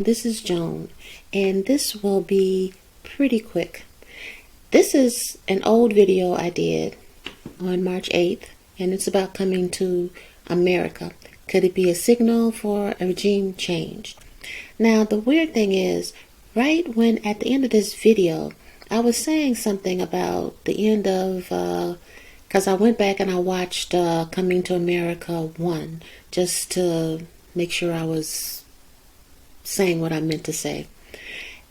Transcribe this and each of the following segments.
This is Joan, and this will be pretty quick. This is an old video I did on March 8th, and it's about coming to America. Could it be a signal for a regime change? Now, the weird thing is, right when at the end of this video, I was saying something about the end of, because I went back and I watched Coming to America 1, just to make sure I was saying what I meant to say.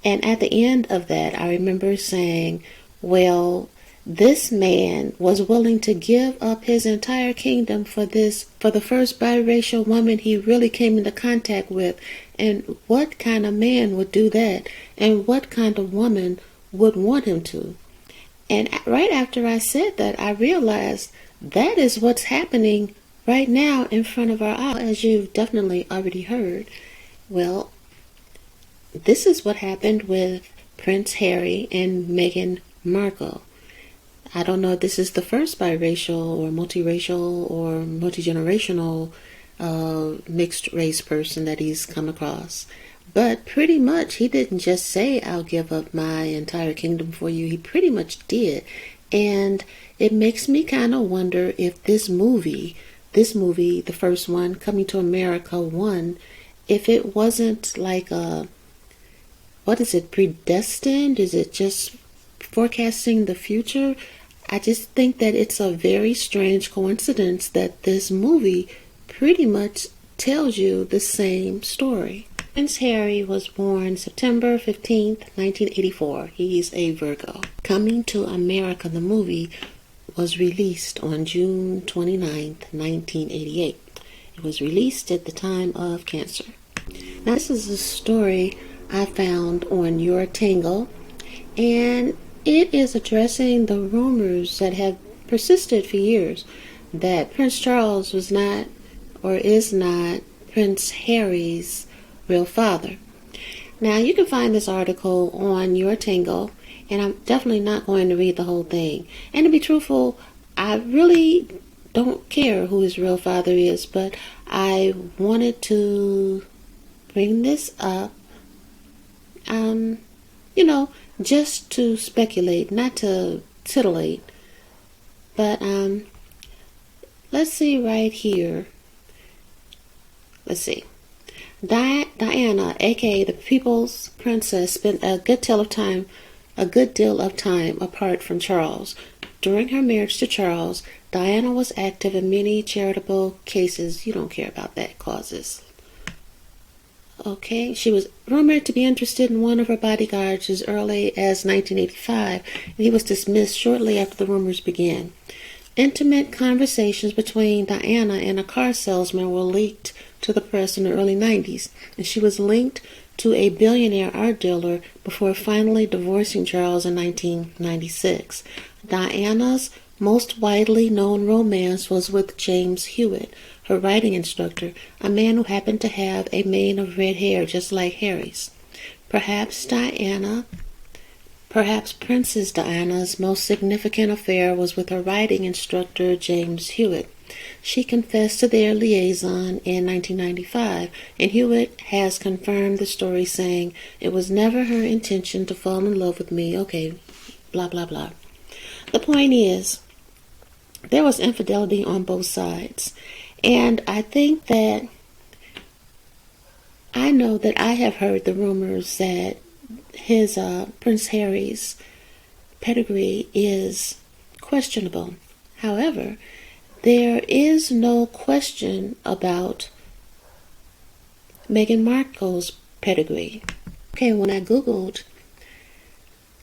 And at the end of that, I remember saying, well, this man was willing to give up his entire kingdom for the first biracial woman he really came into contact with. And what kind of man would do that? And what kind of woman would want him to? And right after I said that, I realized that is what's happening right now in front of our eyes, as you've definitely already heard. Well, this is what happened with Prince Harry and Meghan Markle. I don't know if this is the first biracial or multiracial or multi-generational mixed race person that he's come across. But pretty much he didn't just say, I'll give up my entire kingdom for you. He pretty much did. And it makes me kind of wonder if this movie, the first one, Coming to America 1, if it wasn't like a, what is it, predestined? Is it just forecasting the future? I just think that it's a very strange coincidence that this movie pretty much tells you the same story. Prince Harry was born September 15th, 1984. He's a Virgo. Coming to America, the movie, was released on June 29th, 1988. It was released at the time of cancer. Now, this is a story I found on Your Tangle, and it is addressing the rumors that have persisted for years that Prince Charles was not or is not Prince Harry's real father. Now, you can find this article on Your Tangle, and I'm definitely not going to read the whole thing. And to be truthful, I really don't care who his real father is, but I wanted to bring this up, just to speculate, not to titillate. But let's see right here. Let's see. Diana, aka the People's Princess, spent a good deal of time apart from Charles. During her marriage to Charles, Diana was active in many charitable cases. You don't care about that, causes. Okay, she was rumored to be interested in one of her bodyguards as early as 1985, and he was dismissed shortly after the rumors began. Intimate conversations between Diana and a car salesman were leaked to the press in the early 90s, and she was linked to a billionaire art dealer before finally divorcing Charles in 1996. Diana's most widely known romance was with James Hewitt, her writing instructor, a man who happened to have a mane of red hair just like Harry's. Perhaps Princess Diana's most significant affair was with her writing instructor, James Hewitt. She confessed to their liaison in 1995, and Hewitt has confirmed the story, saying, "It was never her intention to fall in love with me." Okay, blah, blah, blah. The point is, there was infidelity on both sides. And I think that I know that I have heard the rumors that his Prince Harry's pedigree is questionable. However, there is no question about Meghan Markle's pedigree. Okay, when I Googled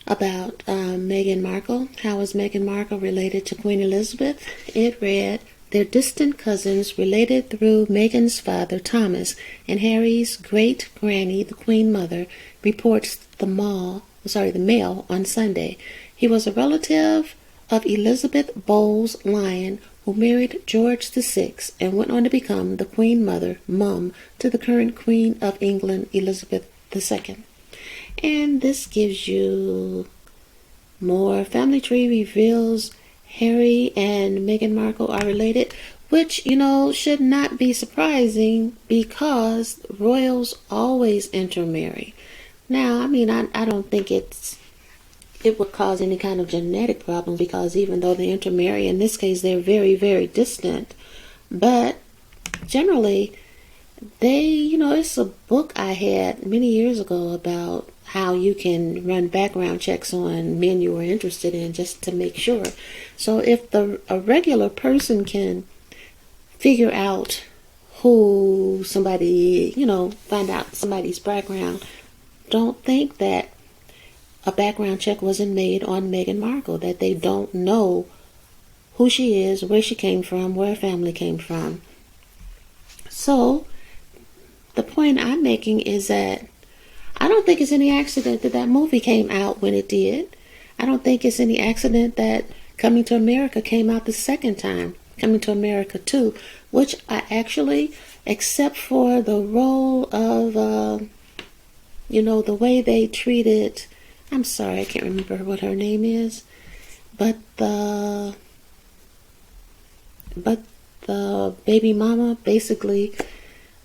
about Meghan Markle, how is Meghan Markle related to Queen Elizabeth, it read, they're distant cousins related through Meghan's father, Thomas, and Harry's great-granny, the Queen Mother, reports the Mail on Sunday. He was a relative of Elizabeth Bowles-Lyon, who married George VI and went on to become the Queen Mother, mum, to the current Queen of England, Elizabeth II. And this gives you more. Family tree reveals Harry and Meghan Markle are related. which, should not be surprising because royals always intermarry. Now, I don't think it would cause any kind of genetic problem because even though they intermarry, in this case, they're very, very distant. But generally, it's a book I had many years ago about how you can run background checks on men you were interested in just to make sure. So if a regular person can figure out who somebody, find out somebody's background, don't think that a background check wasn't made on Meghan Markle, that they don't know who she is, where she came from, where her family came from. So the point I'm making is that I don't think it's any accident that that movie came out when it did. I don't think it's any accident that Coming to America came out the second time, Coming to America 2, which I actually, except for the role of, the way they treated, I'm sorry, I can't remember what her name is, but the baby mama, basically,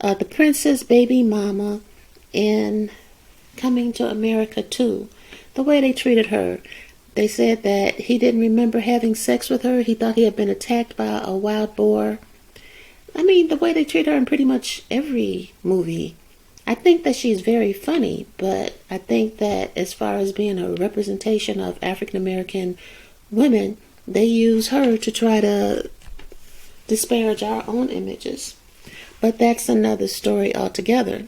the princess baby mama in Coming to America 2, the way they treated her. They said that he didn't remember having sex with her. He thought he had been attacked by a wild boar. The way they treat her in pretty much every movie. I think that she's very funny, but I think that as far as being a representation of African American women, they use her to try to disparage our own images. But that's another story altogether.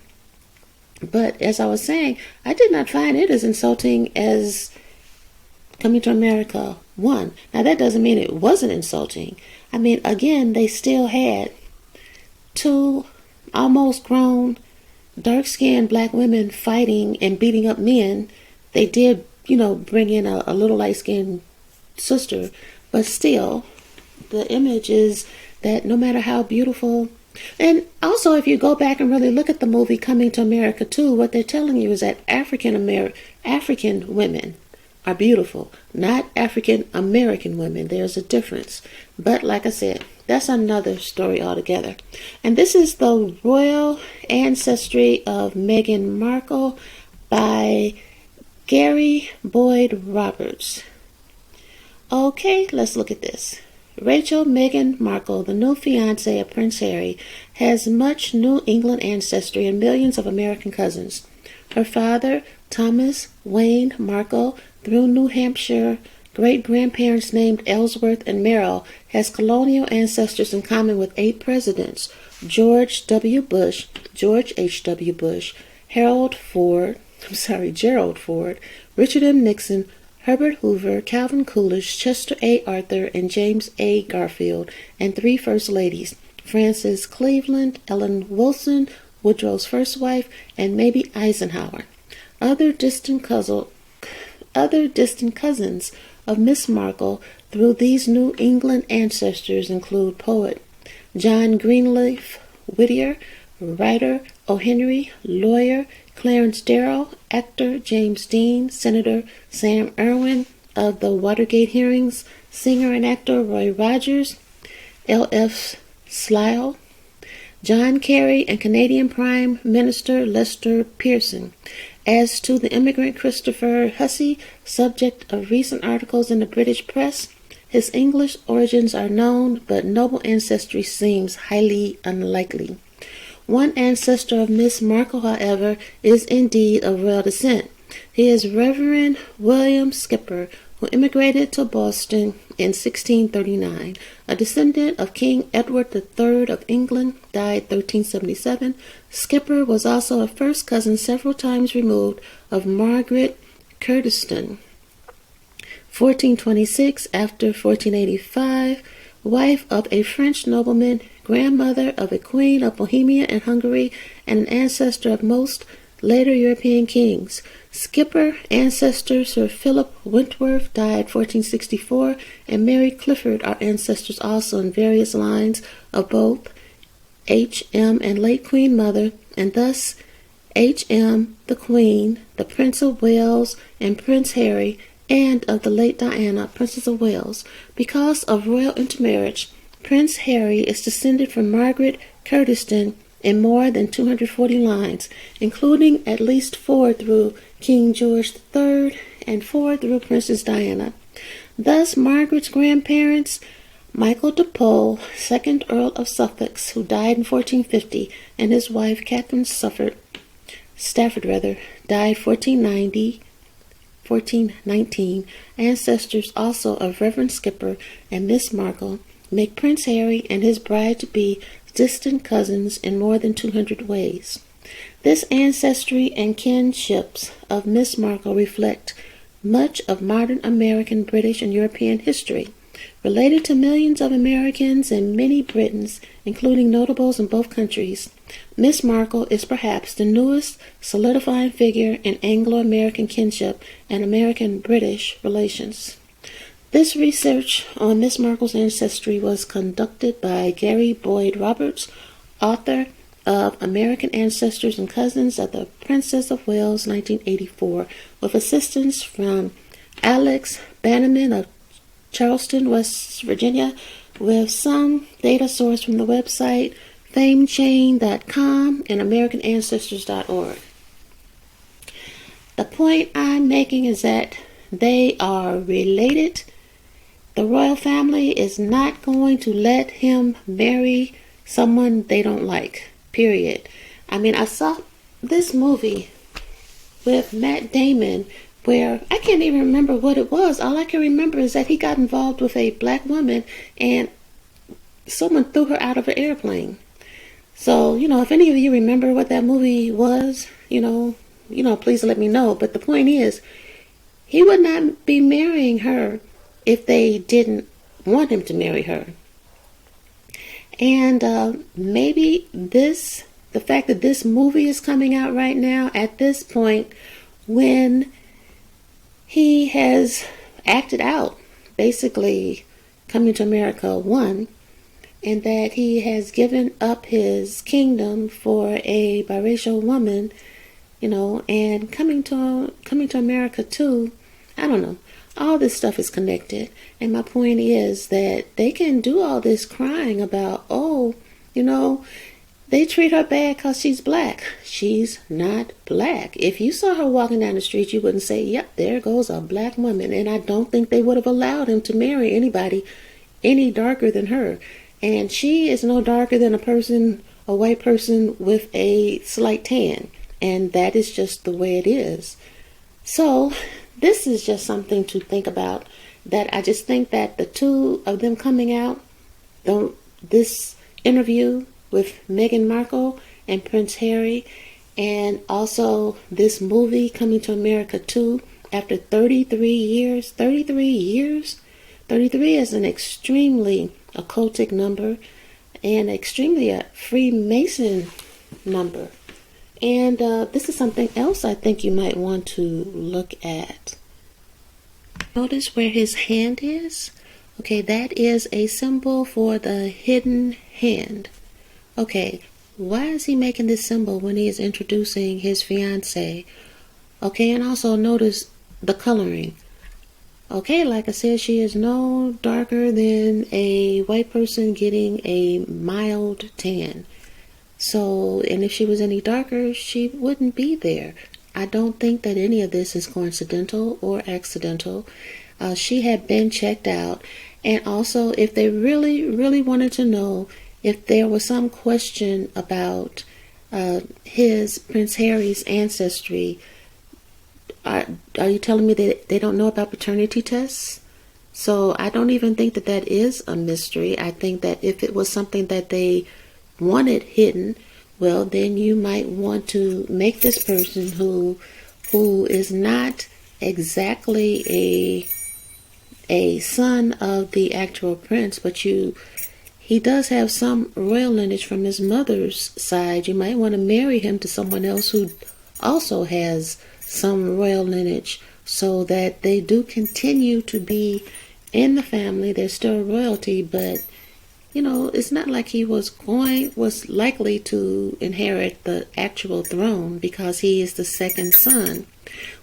But as I was saying, I did not find it as insulting as Coming to America 1. Now that doesn't mean it wasn't insulting. Again, they still had two almost grown, dark-skinned black women fighting and beating up men. They did, bring in a little light-skinned sister. But still, the image is that no matter how beautiful. And also, if you go back and really look at the movie Coming to America 2, what they're telling you is that African women are beautiful, not African American women. There's a difference. But like I said, that's another story altogether. And this is the Royal Ancestry of Meghan Markle by Gary Boyd Roberts. Okay, let's look at this. Rachel Meghan Markle, the new fiancée of Prince Harry, has much New England ancestry and millions of American cousins. Her father, Thomas Wayne Markle, through New Hampshire, great-grandparents named Ellsworth and Merrill, has colonial ancestors in common with 8 presidents: George W. Bush, George H.W. Bush, Gerald Ford, Richard M. Nixon, Herbert Hoover, Calvin Coolidge, Chester A. Arthur, and James A. Garfield, and 3 First Ladies: Frances Cleveland, Ellen Wilson, Woodrow's first wife, and maybe Eisenhower. Other distant cousins of Miss Markle through these New England ancestors include poet John Greenleaf Whittier, writer O. Henry, lawyer Clarence Darrow, actor James Dean, Senator Sam Erwin of the Watergate hearings, singer and actor Roy Rogers, L.F. Slyle, John Kerry, and Canadian Prime Minister Lester Pearson. As to the immigrant Christopher Hussey, subject of recent articles in the British press, his English origins are known, but noble ancestry seems highly unlikely. One ancestor of Miss Markle, however, is indeed of royal descent. He is Reverend William Skipper, who immigrated to Boston in 1639. A descendant of King Edward III of England, died 1377. Skipper was also a first cousin several times removed of Margaret Curtiston, 1426 after 1485, wife of a French nobleman, grandmother of a queen of Bohemia and Hungary, and an ancestor of most later European kings. Skipper ancestor Sir Philip Wentworth, died 1464, and Mary Clifford are ancestors also in various lines of both H.M. and late Queen Mother, and thus H.M., the Queen, the Prince of Wales, and Prince Harry, and of the late Diana, Princess of Wales. Because of royal intermarriage, Prince Harry is descended from Margaret Curtiston in more than 240 lines, including at least 4 through King George III and 4 through Princess Diana. Thus, Margaret's grandparents, Michael de Pole, 2nd Earl of Suffolk, who died in 1450, and his wife Catherine Stafford, died 1419, ancestors also of Reverend Skipper and Miss Markle, make Prince Harry and his bride-to-be distant cousins in more than 200 ways. This ancestry and kinships of Miss Markle reflect much of modern American, British, and European history. Related to millions of Americans and many Britons, including notables in both countries, Miss Markle is perhaps the newest solidifying figure in Anglo-American kinship and American-British relations. This research on Miss Markle's ancestry was conducted by Gary Boyd Roberts, author of American Ancestors and Cousins of the Princess of Wales, 1984, with assistance from Alex Bannerman of Charleston, West Virginia, with some data sourced from the website famechain.com and americanancestors.org. The point I'm making is that they are related. The royal family is not going to let him marry someone they don't like, period. I mean, I saw this movie with Matt Damon where I can't even remember what it was. All I can remember is that he got involved with a black woman and someone threw her out of an airplane. So, if any of you remember what that movie was, please let me know. But the point is, he would not be marrying her if they didn't want him to marry her. And maybe the fact that this movie is coming out right now at this point when he has acted out, basically Coming to America 1, and that he has given up his kingdom for a biracial woman, and coming to America 2, I don't know. All this stuff is connected. And my point is that they can do all this crying about, they treat her bad because she's black. She's not black. If you saw her walking down the street, you wouldn't say, yep, there goes a black woman. And I don't think they would have allowed him to marry anybody any darker than her. And she is no darker than a white person with a slight tan. And that is just the way it is. So this is just something to think about, that I just think that the two of them coming out, this interview with Meghan Markle and Prince Harry, and also this movie Coming to America 2 after 33 years. 33 is an extremely occultic number and extremely a Freemason number. And this is something else I think you might want to look at. Notice where his hand is? Okay, that is a symbol for the hidden hand. Okay, why is he making this symbol when he is introducing his fiancée? Okay, and also notice the coloring. Okay, like I said, she is no darker than a white person getting a mild tan. So, and if she was any darker, she wouldn't be there. I don't think that any of this is coincidental or accidental. She had been checked out. And also, if they really, really wanted to know if there was some question about Prince Harry's ancestry, are you telling me that they don't know about paternity tests? So I don't even think that that is a mystery. I think that if it was something that they wanted hidden, well, then you might want to make this person who is not exactly a son of the actual prince, but he does have some royal lineage from his mother's side. You might want to marry him to someone else who also has some royal lineage, so that they do continue to be in the family. They're still royalty, but it's not like he was likely to inherit the actual throne, because he is the second son,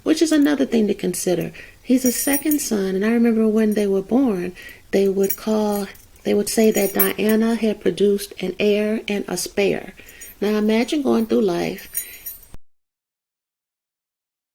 which is another thing to consider. He's a second son, and I remember when they were born, they would call They would say that Diana had produced an heir and a spare. Now imagine going through life